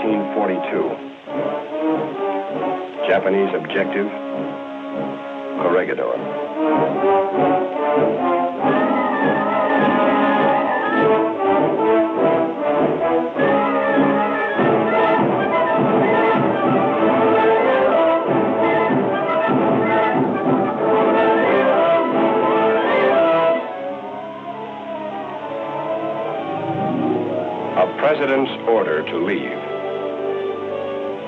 1942. Japanese objective, Corregidor. A president's order to leave.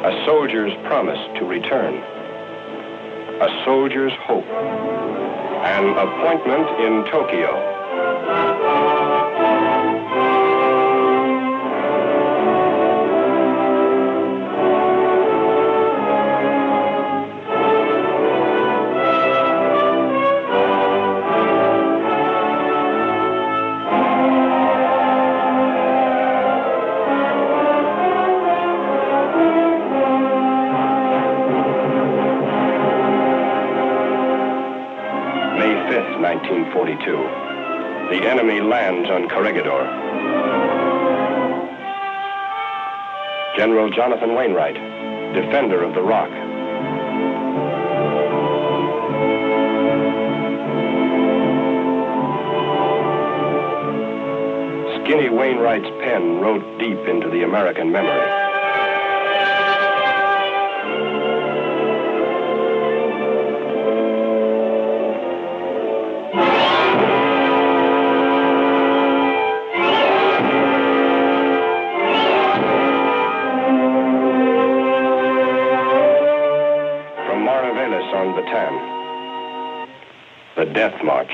A soldier's promise to return. A soldier's hope. An appointment in Tokyo. May 5th, 1942. The enemy lands on Corregidor. General Jonathan Wainwright, defender of the Rock. Skinny Wainwright's pen wrote deep into the American memory. On Bataan, the Death March.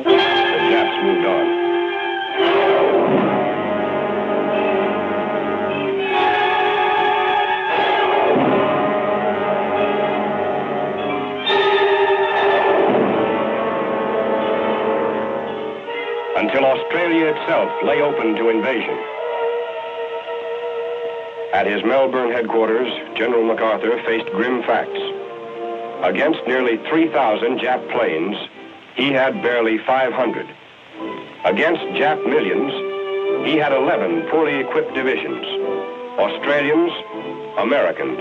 The Japs moved on. Until Australia itself lay open to invasion. At his Melbourne headquarters, General MacArthur faced grim facts. Against nearly 3,000 Jap planes, he had barely 500. Against Jap millions, he had 11 poorly equipped divisions. Australians, Americans.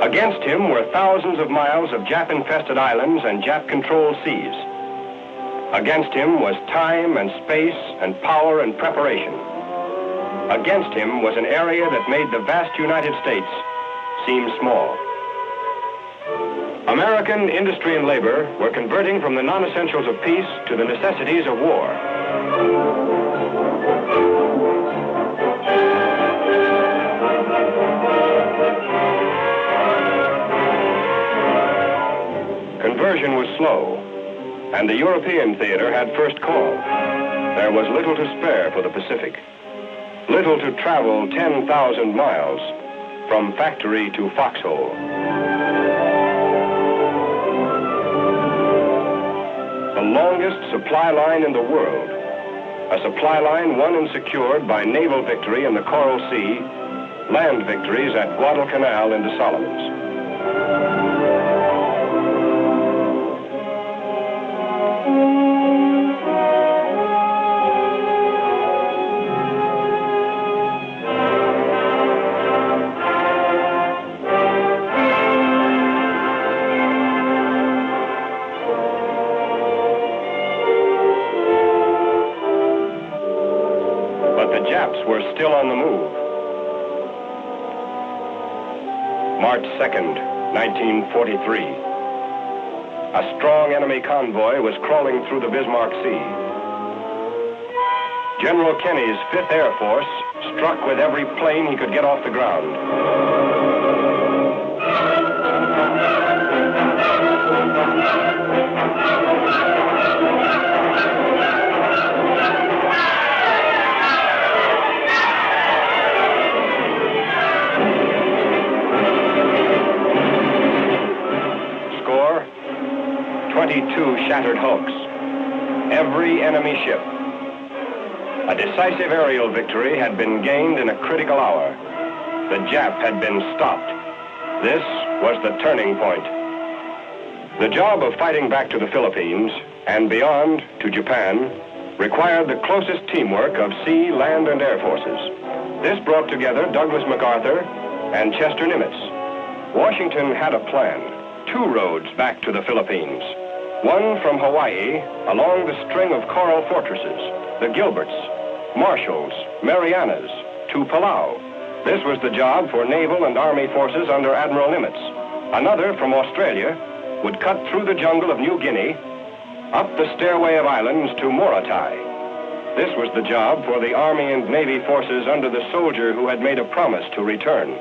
Against him were thousands of miles of Jap-infested islands and Jap-controlled seas. Against him was time and space and power and preparation. Against him was an area that made the vast United States seem small. American industry and labor were converting from the non-essentials of peace to the necessities of war. Conversion was slow, and the European theater had first call. There was little to spare for the Pacific, little to travel 10,000 miles from factory to foxhole. The longest supply line in the world, a supply line won and secured by naval victory in the Coral Sea, land victories at Guadalcanal in the Solomons. The Japs were still on the move. March 2nd, 1943. A strong enemy convoy was crawling through the Bismarck Sea. General Kenny's 5th Air Force struck with every plane he could get off the ground. Score, 22 shattered hulks, every enemy ship. A decisive aerial victory had been gained in a critical hour. The Jap had been stopped. This was the turning point. The job of fighting back to the Philippines and beyond to Japan required the closest teamwork of sea, land, and air forces. This brought together Douglas MacArthur and Chester Nimitz. Washington had a plan, 2 roads back to the Philippines. One from Hawaii along the string of coral fortresses, the Gilberts, Marshalls, Marianas, to Palau. This was the job for naval and army forces under Admiral Nimitz. Another from Australia would cut through the jungle of New Guinea, up the stairway of islands to Morotai. This was the job for the Army and Navy forces under the soldier who had made a promise to return.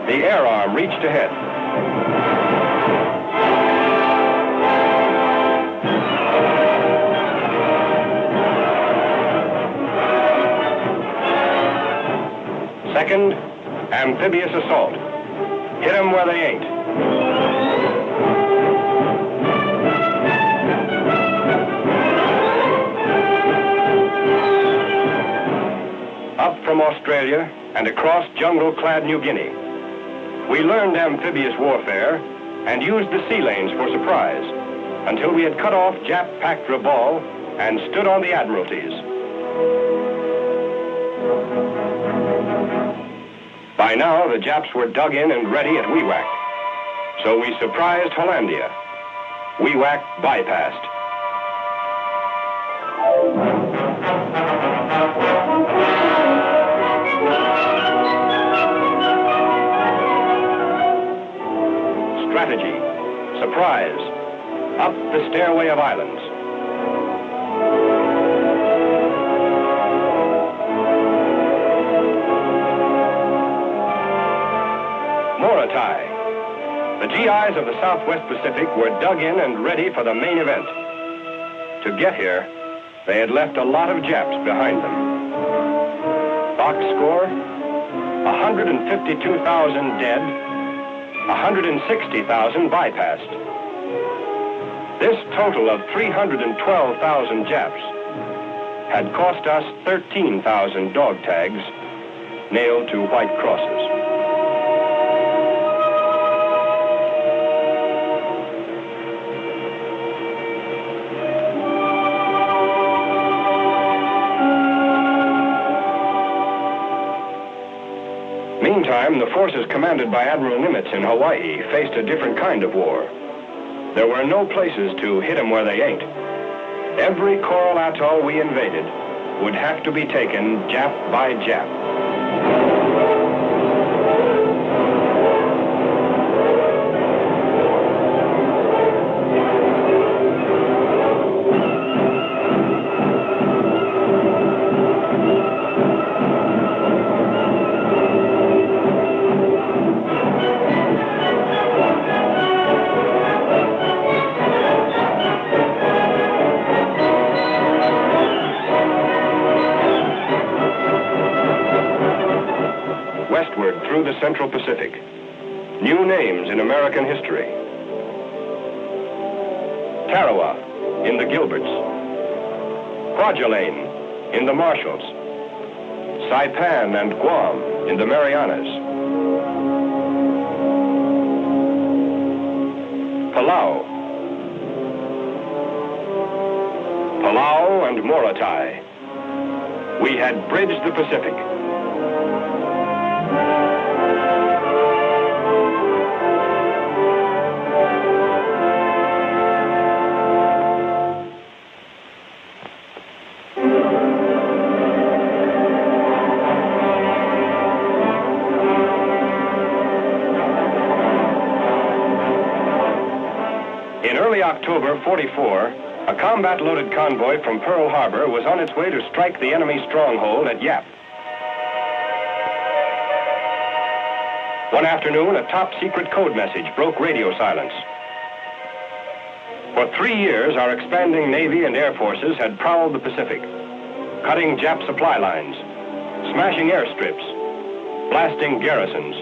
The air arm reached ahead. Second, amphibious assault. Hit 'em where they ain't. Up from Australia and across jungle-clad New Guinea. We learned amphibious warfare and used the sea lanes for surprise until we had cut off Jap-packed Rabaul and stood on the Admiralties. By now, the Japs were dug in and ready at WWII. So we surprised Hollandia. WWII bypassed. Strategy, surprise, up the stairway of islands. Morotai. The GIs of the Southwest Pacific were dug in and ready for the main event. To get here, they had left a lot of Japs behind them. Box score, 152,000 dead, 160,000 bypassed. This total of 312,000 Japs had cost us 13,000 dog tags nailed to white crosses. Meantime, the forces commanded by Admiral Nimitz in Hawaii faced a different kind of war. There were no places to hit 'em where they ain't. Every coral atoll we invaded would have to be taken Jap by Jap. Westward through the Central Pacific. New names in American history. Tarawa in the Gilberts. Kwajalein in the Marshalls. Saipan and Guam in the Marianas. Palau. Palau and Morotai. We had bridged the Pacific. In early October '44, a combat-loaded convoy from Pearl Harbor was on its way to strike the enemy stronghold at Yap. One afternoon, a top-secret code message broke radio silence. For 3 years, our expanding Navy and Air Forces had prowled the Pacific, cutting Jap supply lines, smashing airstrips, blasting garrisons,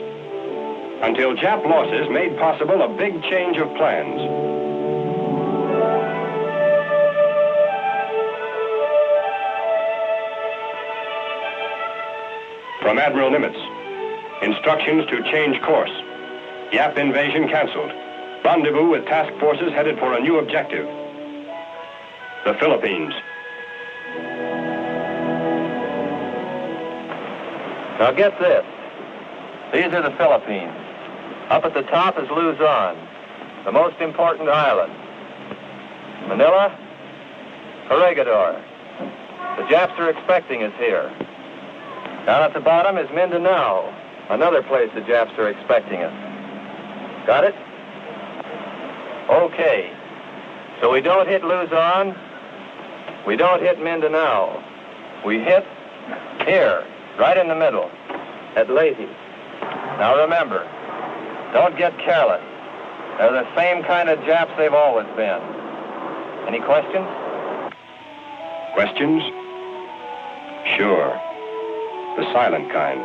until Jap losses made possible a big change of plans. From Admiral Nimitz, instructions to change course. Yap invasion canceled. Rendezvous with task forces headed for a new objective. The Philippines. Now get this. These are the Philippines. Up at the top is Luzon, the most important island. Manila, Corregidor. The Japs are expecting us here. Down at the bottom is Mindanao, another place the Japs are expecting us. Got it? Okay. So we don't hit Luzon, we don't hit Mindanao. We hit here, right in the middle, at Leyte. Now remember, don't get careless. They're the same kind of Japs they've always been. Any questions? Questions? Sure. The silent kind.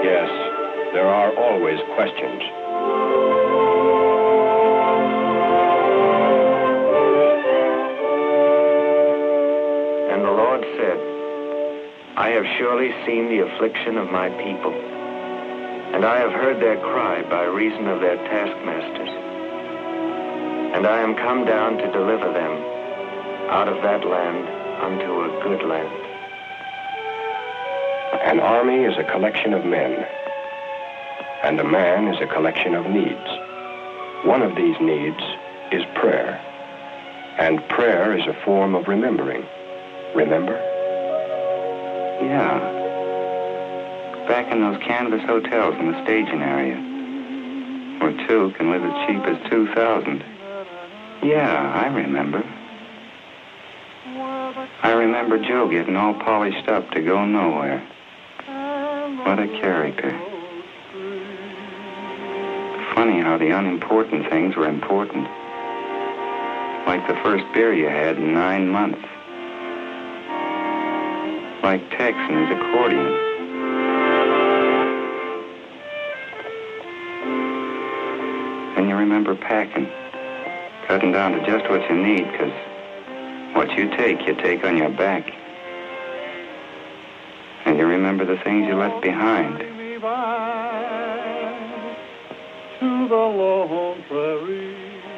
Yes, there are always questions. And the Lord said, I have surely seen the affliction of my people, and I have heard their cry by reason of their taskmasters. And I am come down to deliver them out of that land unto a good land. An army is a collection of men, and a man is a collection of needs. One of these needs is prayer, and prayer is a form of remembering. Remember? Yeah. Back in those canvas hotels in the staging area, where two can live as cheap as 2,000. Yeah, I remember. I remember Joe getting all polished up to go nowhere. What a character. Funny how the unimportant things were important. Like the first beer you had in 9 months. Like Tex and his accordion. And you remember packing. Cutting down to just what you need, because what you take on your back. And you remember the things you left behind.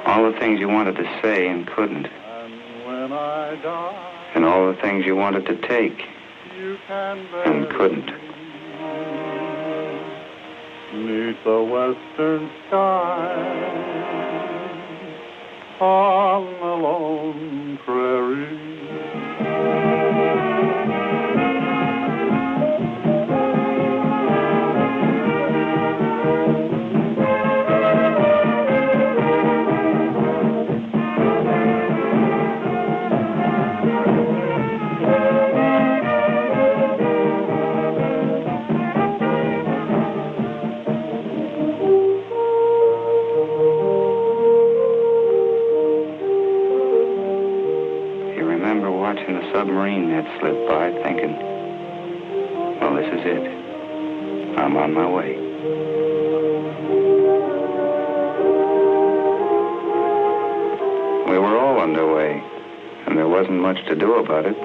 All the things you wanted to say and couldn't. And all the things you wanted to take and couldn't. Neath the western sky, on the lone prairie. Submarine net slipped by thinking, well, this is it. I'm on my way. We were all underway, and there wasn't much to do about it.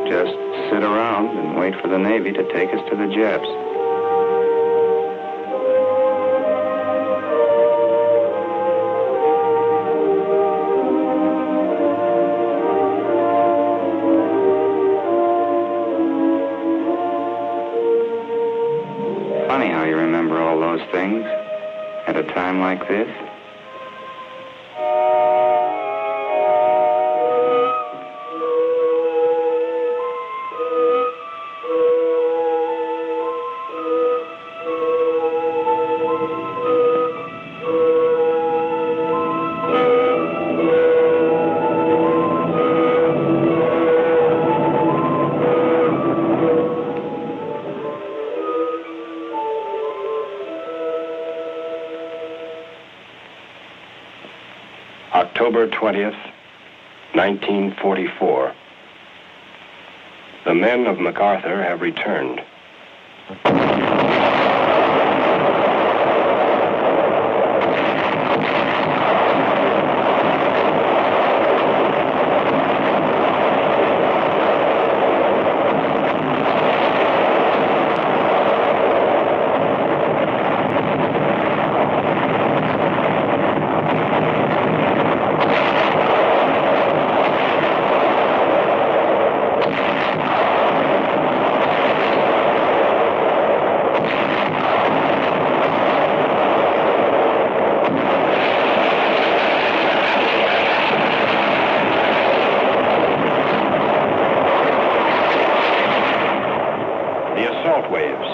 Just sit around and wait for the Navy to take us to the Japs. Funny how you remember all those things at a time like this. October 20th, 1944. The men of MacArthur have returned. Waves,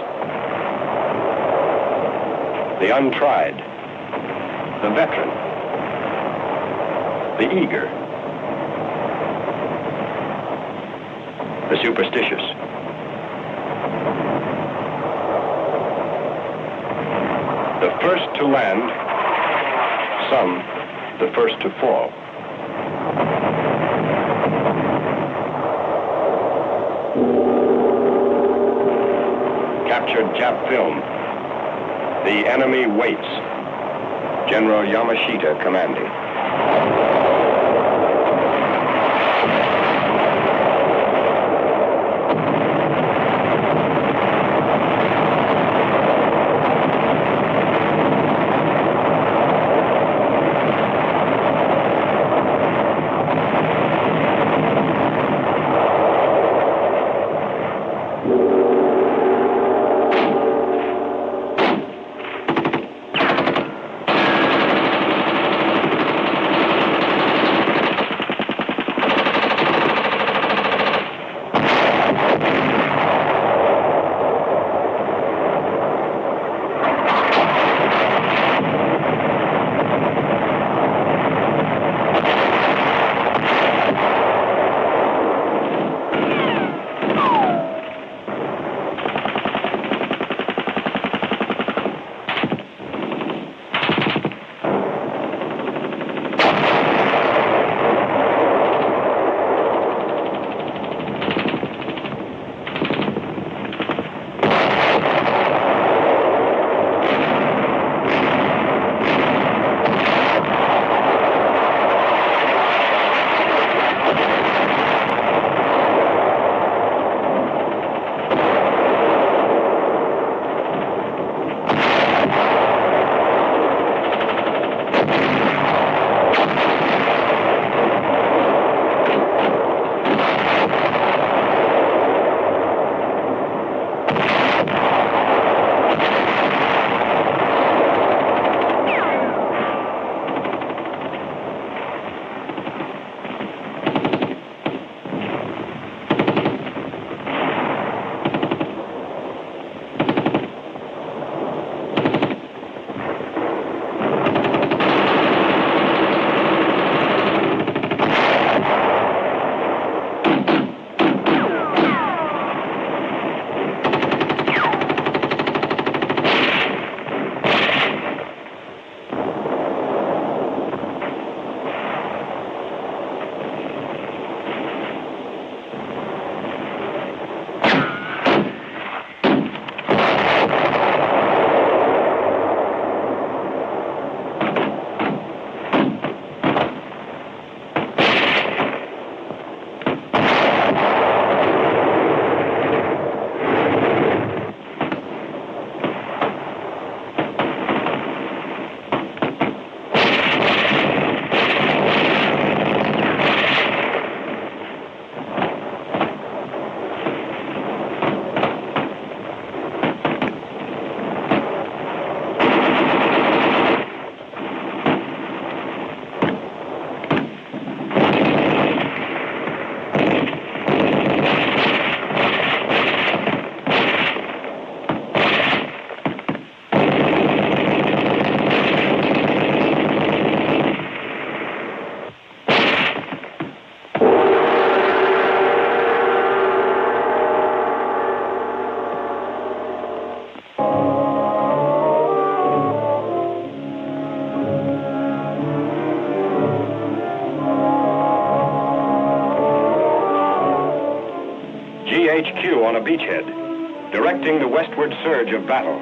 the untried, the veteran, the eager, the superstitious. The first to land, some the first to fall. Captured Jap film. The enemy waits. General Yamashita commanding. beachhead, directing the westward surge of battle.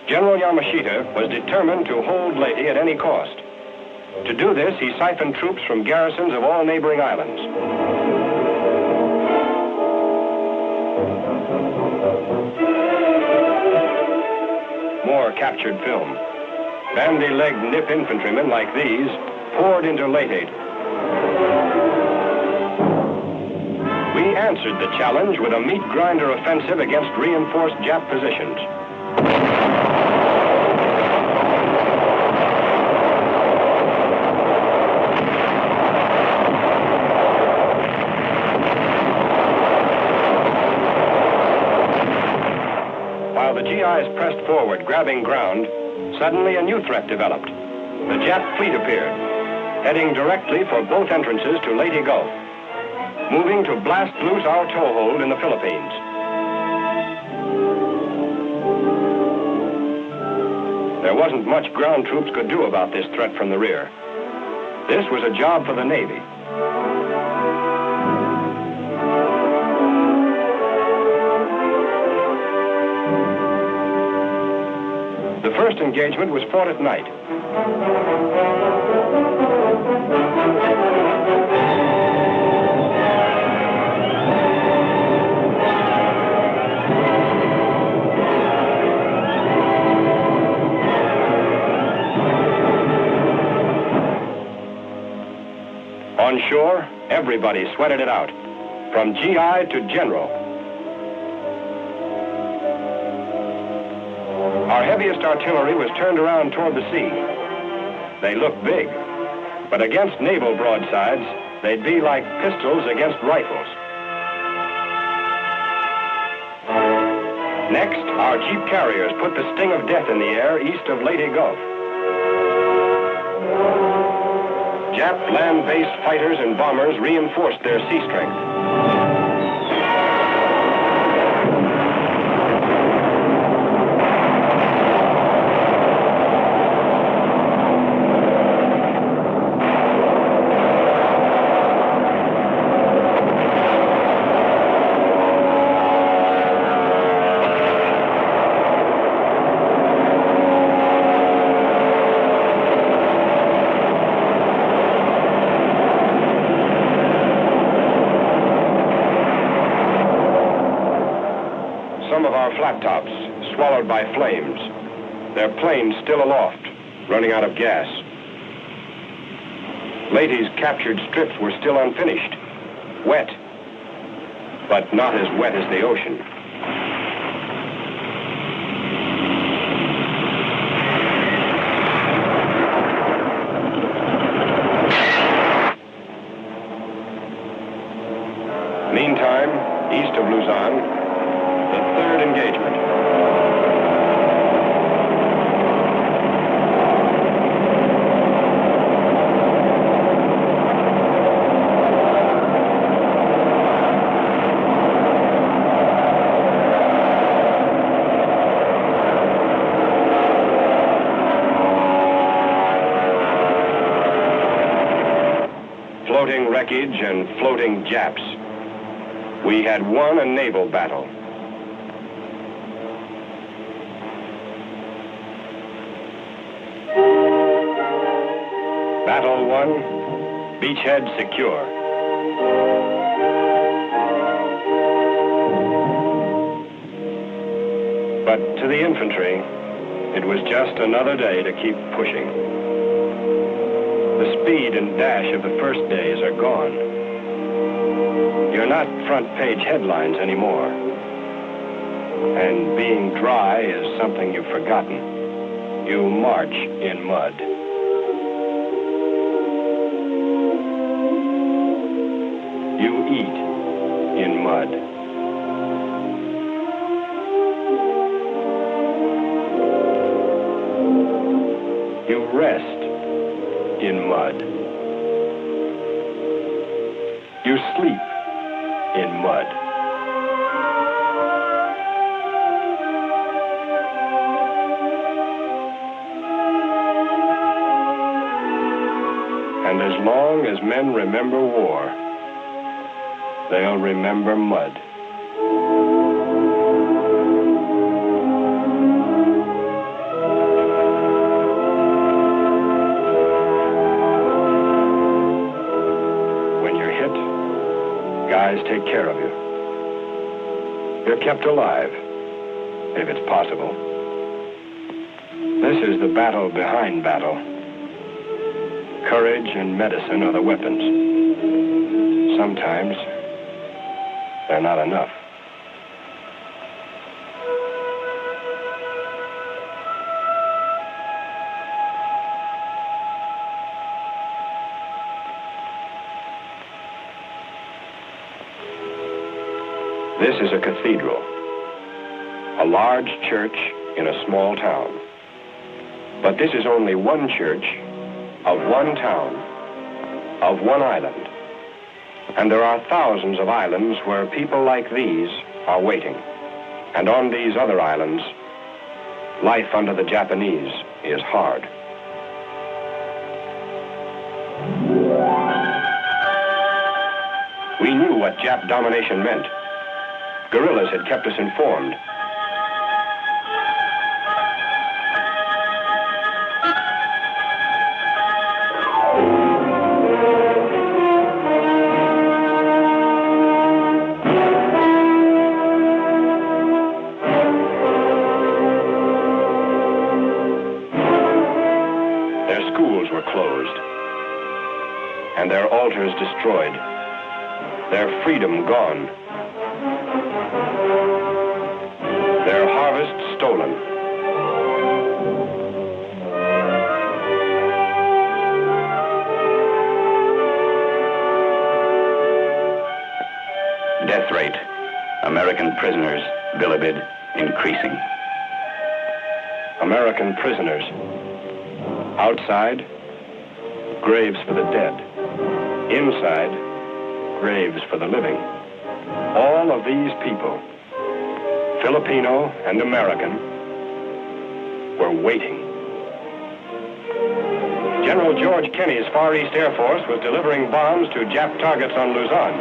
General Yamashita was determined to hold Leyte at any cost. To do this, he siphoned troops from garrisons of all neighboring islands. More captured film. Bandy-legged nip infantrymen like these poured into Leyte. We answered the challenge with a meat grinder offensive against reinforced Jap positions. While the GIs pressed forward, grabbing ground, suddenly a new threat developed. The Jap fleet appeared, heading directly for both entrances to Leyte Gulf, moving to blast loose our toehold in the Philippines. There wasn't much ground troops could do about this threat from the rear. This was a job for the Navy. The first engagement was fought at night. On shore, everybody sweated it out, from GI to general. Our heaviest artillery was turned around toward the sea. They looked big, but against naval broadsides, they'd be like pistols against rifles. Next, our jeep carriers put the sting of death in the air east of Leyte Gulf. Jap land-based fighters and bombers reinforced their sea strength. Some of our flat tops swallowed by flames, their planes still aloft, running out of gas. Leyte's captured strips were still unfinished, wet, but not as wet as the ocean. Meantime, east of Luzon, the third engagement. Floating wreckage and floating Japs. We had won a naval battle. Battle won, beachhead secure. But to the infantry, it was just another day to keep pushing. The speed and dash of the first days are gone. You're not front-page headlines anymore. And being dry is something you've forgotten. You march in mud. You eat in mud. You rest in mud. You sleep in mud. And as long as men remember war, they'll remember mud. When you're hit, guys take care of you. You're kept alive, if it's possible. This is the battle behind battle. Courage and medicine are the weapons. Sometimes they're not enough. This is a cathedral, a large church in a small town. But this is only one church of one town, of one island. And there are thousands of islands where people like these are waiting. And on these other islands, life under the Japanese is hard. We knew what Jap domination meant. Guerrillas had kept us informed. And their altars destroyed, their freedom gone, their harvest stolen. Death rate, American prisoners, bilibid, increasing. American prisoners. Outside, graves for the dead. Inside, graves for the living. All of these people, Filipino and American, were waiting. General George Kenney's Far East Air Force was delivering bombs to Jap targets on Luzon.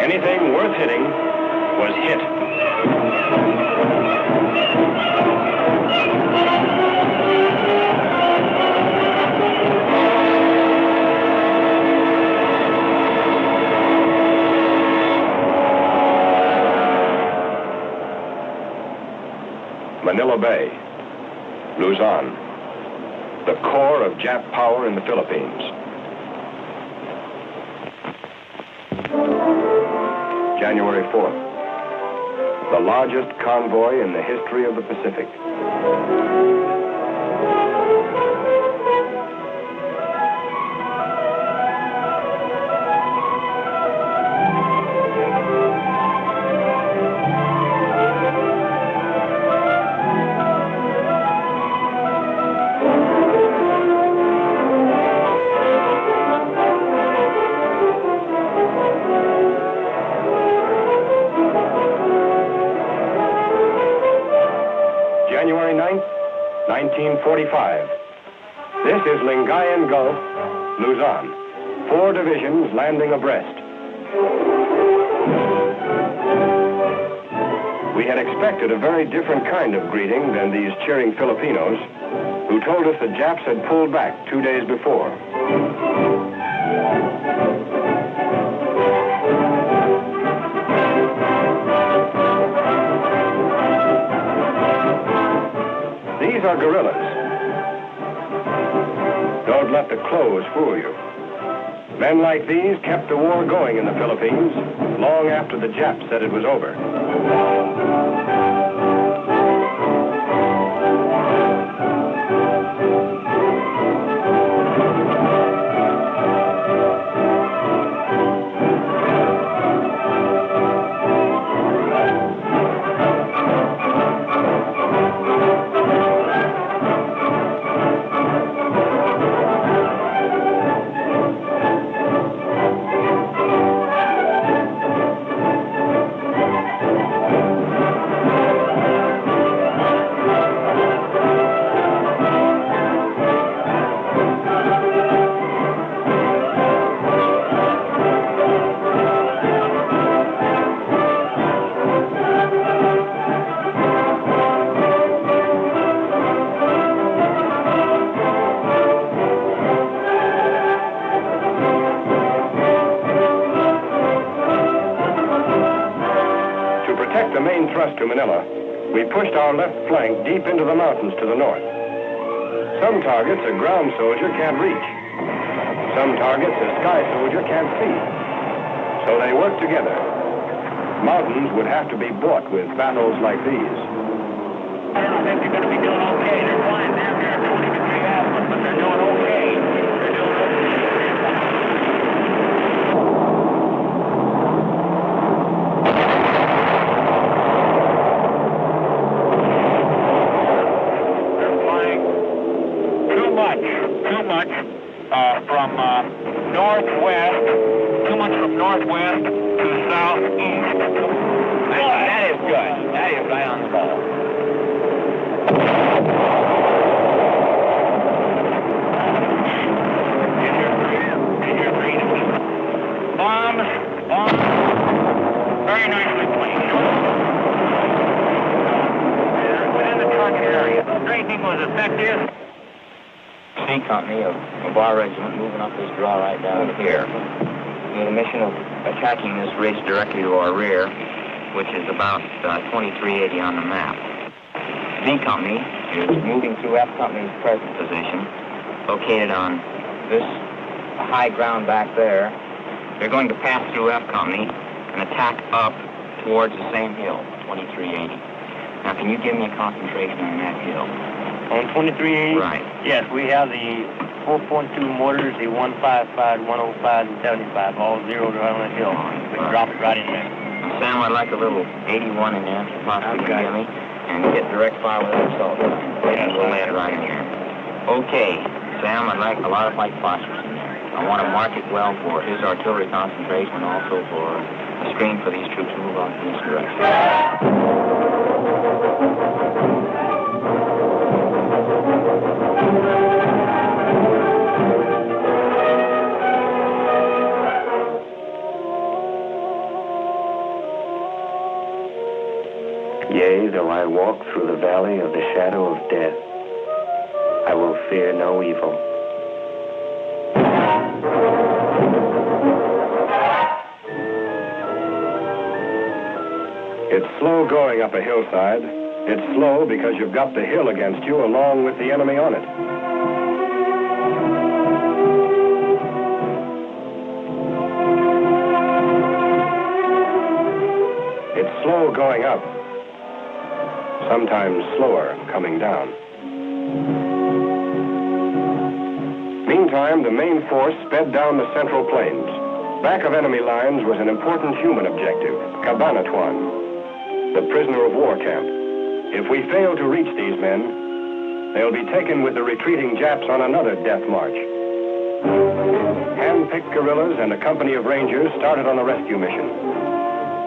Anything worth hitting was hit. Manila Bay, Luzon, the core of Jap power in the Philippines. January 4th, the largest convoy in the history of the Pacific. January 9th, 1945. This is Lingayen Gulf, Luzon. 4 divisions landing abreast. We had expected a very different kind of greeting than these cheering Filipinos who told us the Japs had pulled back 2 days before. These are guerrillas. Don't let the clothes fool you. Men like these kept the war going in the Philippines long after the Japs said it was over. pushed our left flank deep into the mountains to the north. Some targets a ground soldier can't reach. Some targets a sky soldier can't see. So they work together. Mountains would have to be bought with battles like these. I don't know if you're going to be doing okay. They're flying down here at 20 degree azimuth, but they're doing okay. They're doing okay. They're flying too much from northwest, too much from northwest to southeast. That is good. That is right on the ball. Bombs. Very nicely placed. Within the target area. Strafing was effective. C Company of our regiment moving up this draw right down here. We had a mission of attacking this ridge directly to our rear, which is about 2380 on the map. B Company is moving through F Company's present position, located on this high ground back there. They're going to pass through F Company and attack up towards the same hill, 2380. Now, can you give me a concentration on that hill? On 2380? Right. Yes, we have the 4.2 mortars, the 155, 105, and 75, all zeroed right on the hill. We can drop it right in there. Sam, I'd like a little 81 in there, if possibly, Okay. give me, and get direct fire with an assault gun. And we'll land right in here. Okay, Sam, I'd like a lot of white phosphorus in there. I want to mark it well for his artillery concentration and also for a screen for these troops to move on in this direction. Yea, though I walk through the valley of the shadow of death, I will fear no evil. It's slow going up a hillside. It's slow because you've got the hill against you along with the enemy on it. It's slow going up, sometimes slower coming down. Meantime, the main force sped down the Central Plains. Back of enemy lines was an important human objective, Cabanatuan, the prisoner of war camp. If we fail to reach these men, they'll be taken with the retreating Japs on another death march. Hand-picked guerrillas and a company of rangers started on the rescue mission,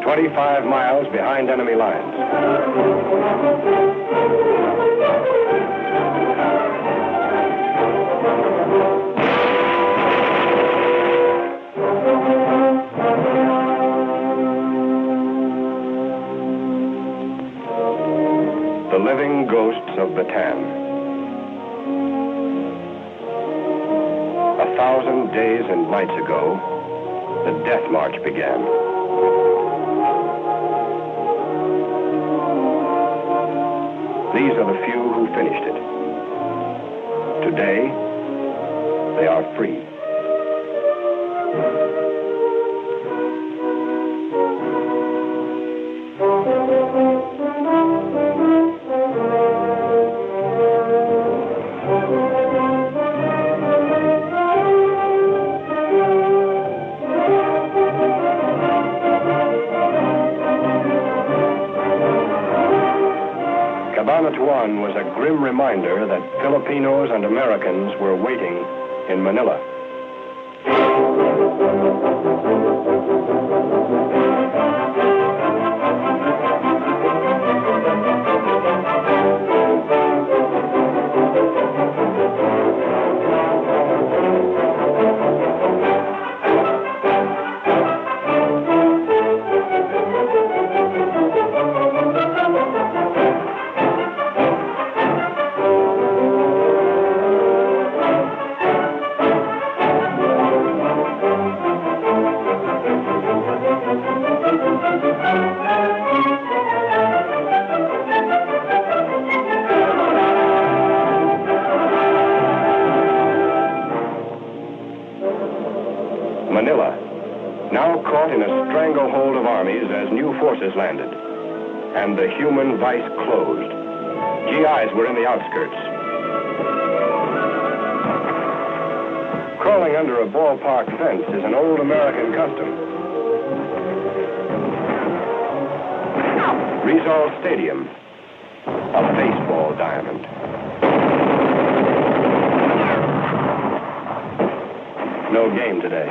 25 miles behind enemy lines. The living ghosts of Bataan. 1,000 days and nights ago, the death march began. These are the few who finished it. Today, they are free. Cabanatuan was a grim reminder that Filipinos and Americans were waiting in Manila. armies as new forces landed, and the human vice closed. GIs were in the outskirts. Crawling under a ballpark fence is an old American custom. Rizal Stadium, a baseball diamond. No game today.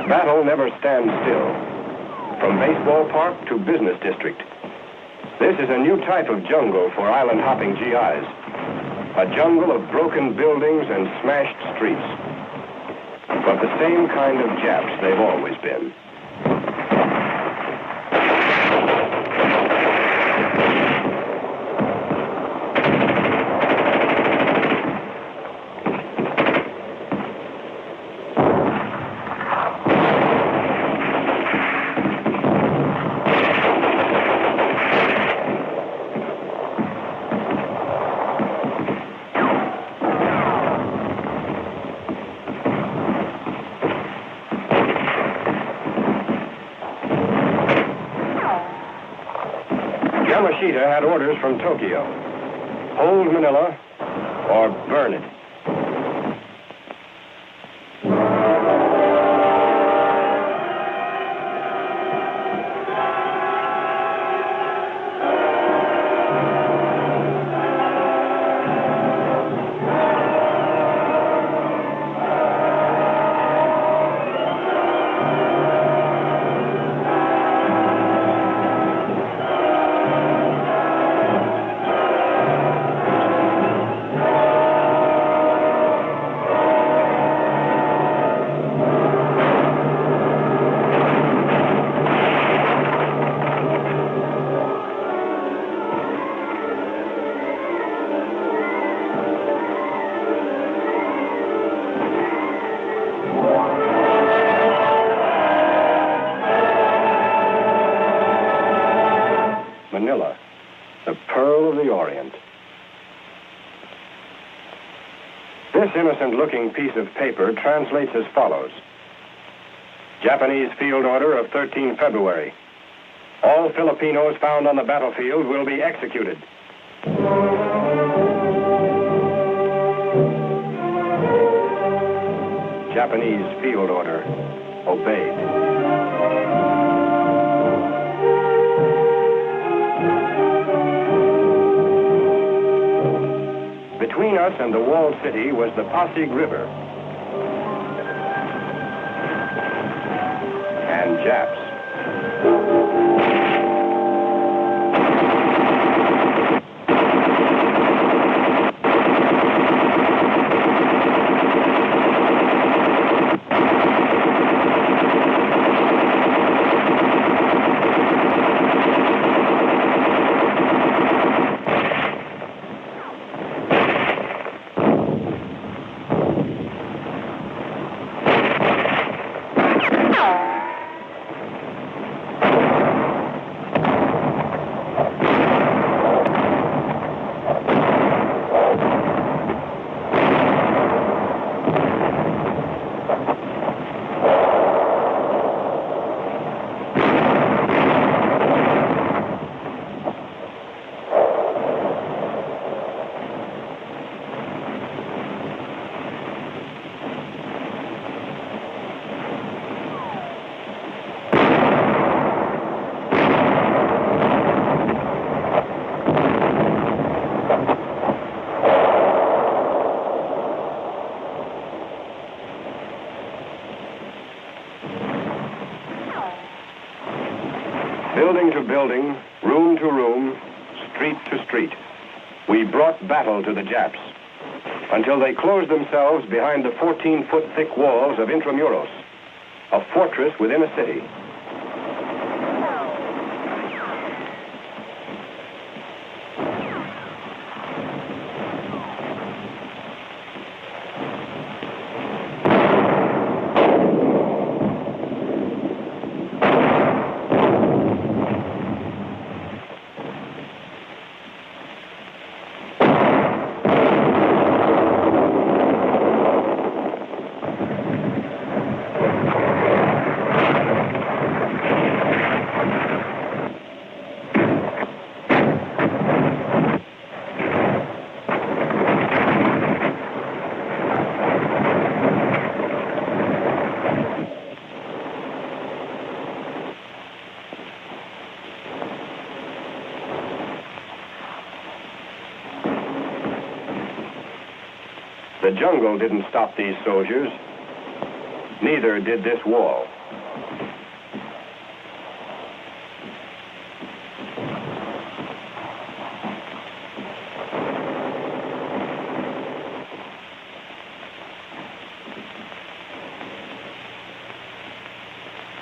Battle never stands still. From baseball park to business district. This is a new type of jungle for island-hopping GIs. A jungle of broken buildings and smashed streets. But the same kind of Japs they've always been. Yamashita had orders from Tokyo. Hold Manila or burn it. Manila, the pearl of the Orient. This innocent-looking piece of paper translates as follows. Japanese field order of 13 February. All Filipinos found on the battlefield will be executed. Japanese field order obeyed. Between us and the walled city was the Pasig River. And Japs. Building to building, room to room, street to street, we brought battle to the Japs until they closed themselves behind the 14-foot thick walls of Intramuros. a fortress within a city. The jungle didn't stop these soldiers. Neither did this wall.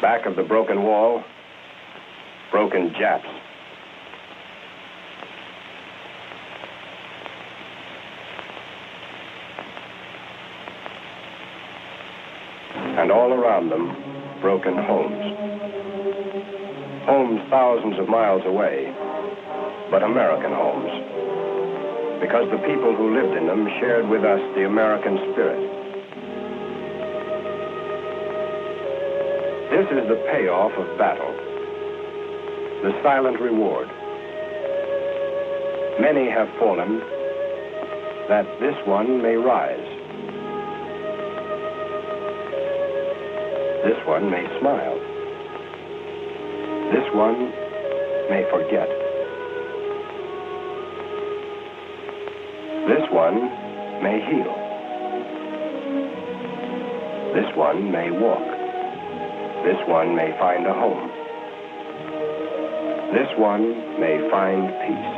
Back of the broken wall, broken Japs. And all around them, broken homes. Homes thousands of miles away, but American homes. Because the people who lived in them shared with us the American spirit. This is the payoff of battle, the silent reward. Many have fallen, that this one may rise. This one may smile. This one may forget. This one may heal. This one may walk. This one may find a home. This one may find peace.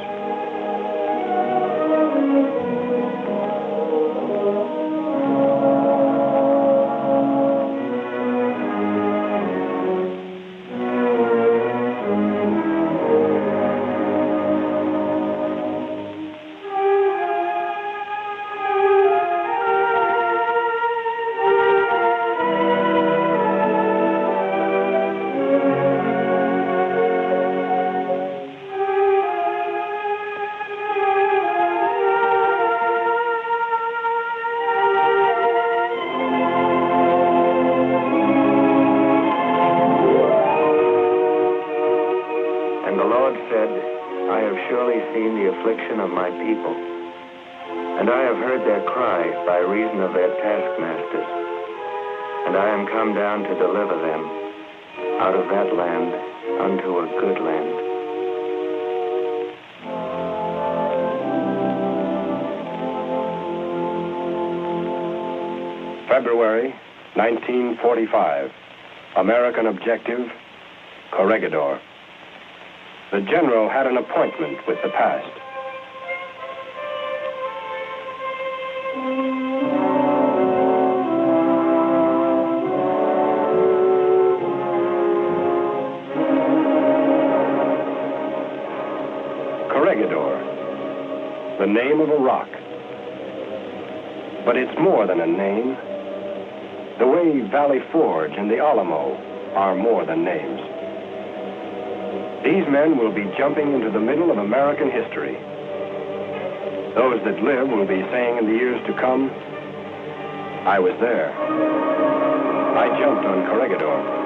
Of my people, and I have heard their cry by reason of their taskmasters, and I am come down to deliver them out of that land unto a good land. February 1945. American objective, Corregidor. The general had an appointment with the past. Corregidor, the name of a rock. But it's more than a name. The way Valley Forge and the Alamo are more than names. These men will be jumping into the middle of American history. Those that live will be saying in the years to come, I was there. I jumped on Corregidor.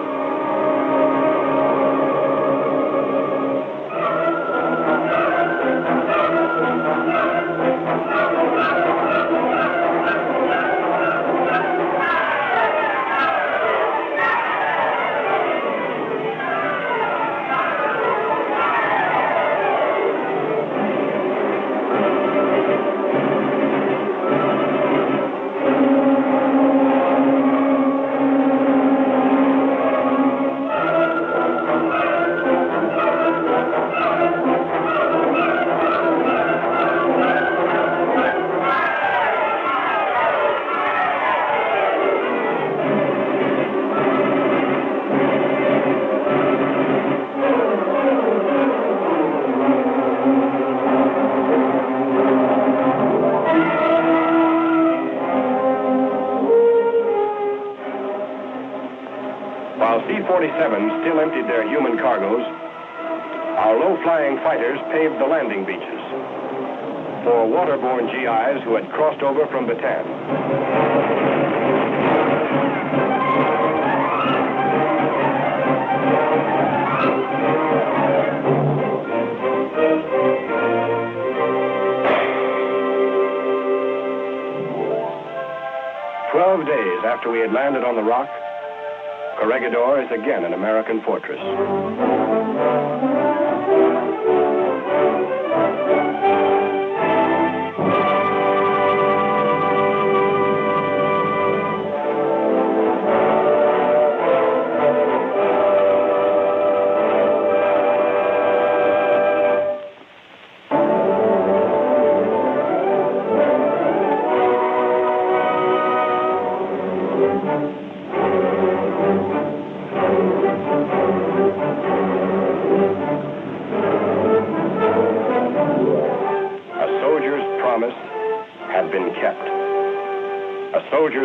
B-47s still emptied their human cargoes, our low-flying fighters paved the landing beaches for waterborne GIs who had crossed over from Bataan. 12 days after we had landed on the rock, Corregidor is again an American fortress.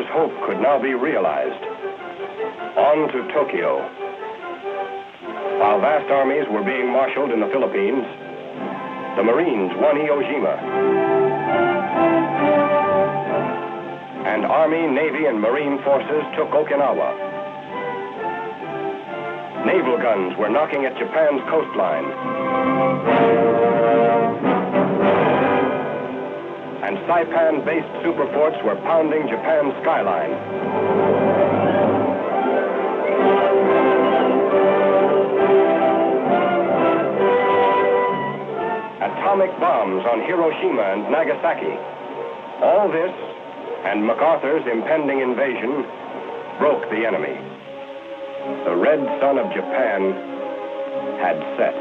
Hope could now be realized. On to Tokyo. While vast armies were being marshaled in the Philippines, the Marines won Iwo Jima. And Army, Navy, and Marine forces took Okinawa. Naval guns were knocking at Japan's coastline. And Saipan-based superforts were pounding Japan's skyline. Atomic bombs on Hiroshima and Nagasaki. All this, and MacArthur's impending invasion, broke the enemy. The red sun of Japan had set.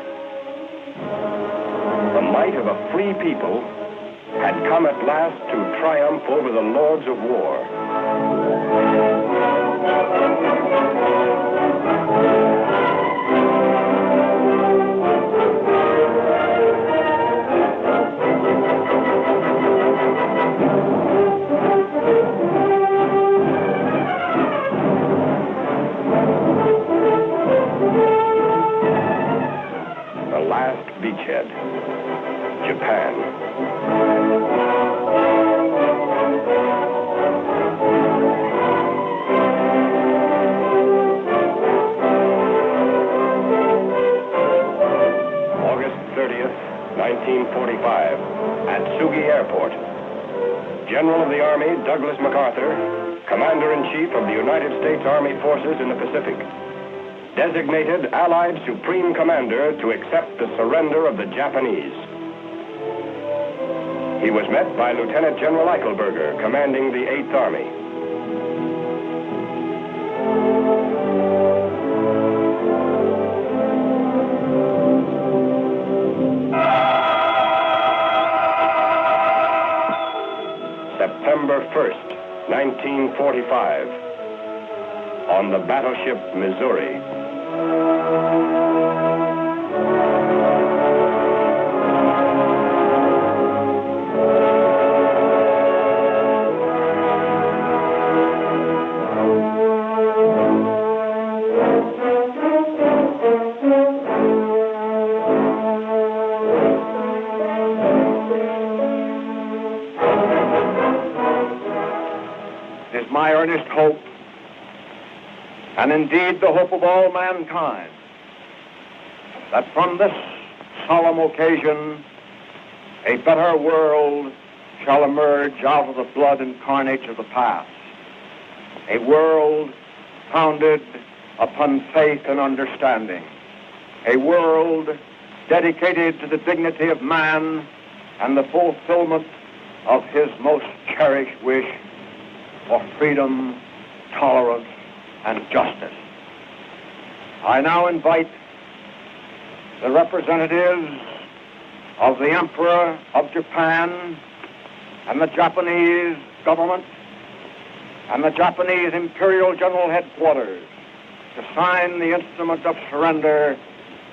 The might of a free people had come at last to triumph over the lords of war. The last beachhead, Japan. August 30th, 1945, at Sugi Airport. General of the Army Douglas MacArthur, Commander-in-Chief of the United States Army Forces in the Pacific, designated Allied Supreme Commander to accept the surrender of the Japanese. He was met by Lieutenant General Eichelberger, commanding the 8th Army. September 1st, 1945, on the battleship Missouri. It is my earnest hope, and indeed the hope of all mankind, that from this solemn occasion a better world shall emerge out of the blood and carnage of the past, a world founded upon faith and understanding, a world dedicated to the dignity of man and the fulfillment of his most cherished wish for freedom, tolerance, and justice. I now invite the representatives of the Emperor of Japan and the Japanese government and the Japanese Imperial General Headquarters to sign the instrument of surrender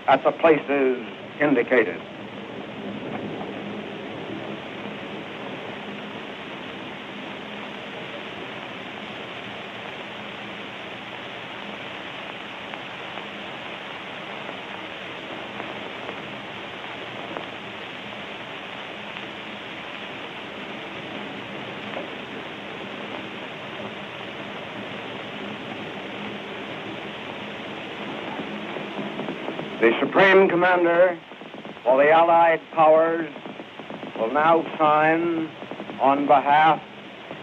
at the places indicated. The Supreme Commander for the Allied Powers will now sign on behalf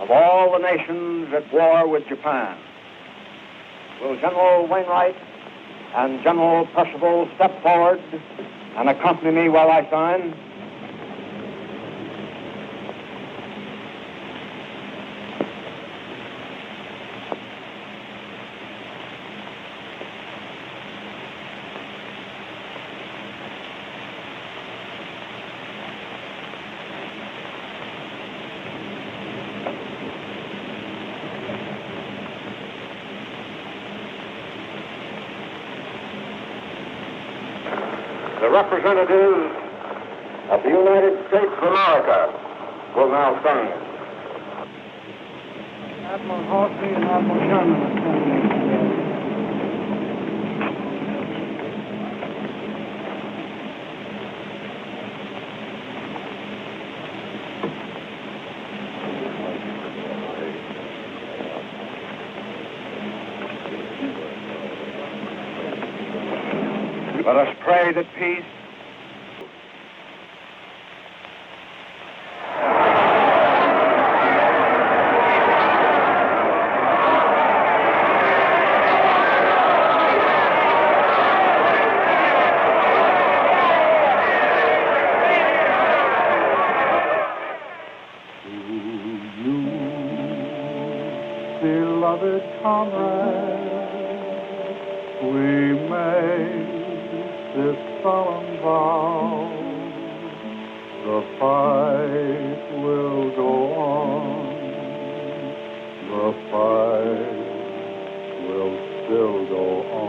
of all the nations at war with Japan. Will General Wainwright and General Percival step forward and accompany me while I sign? The representatives of the United States of America will now sign. Admiral Halsey and Admiral Sherman are standing together. Let us pray that peace beloved comrade, we make this solemn vow. The fight will go on. The fight will still go on.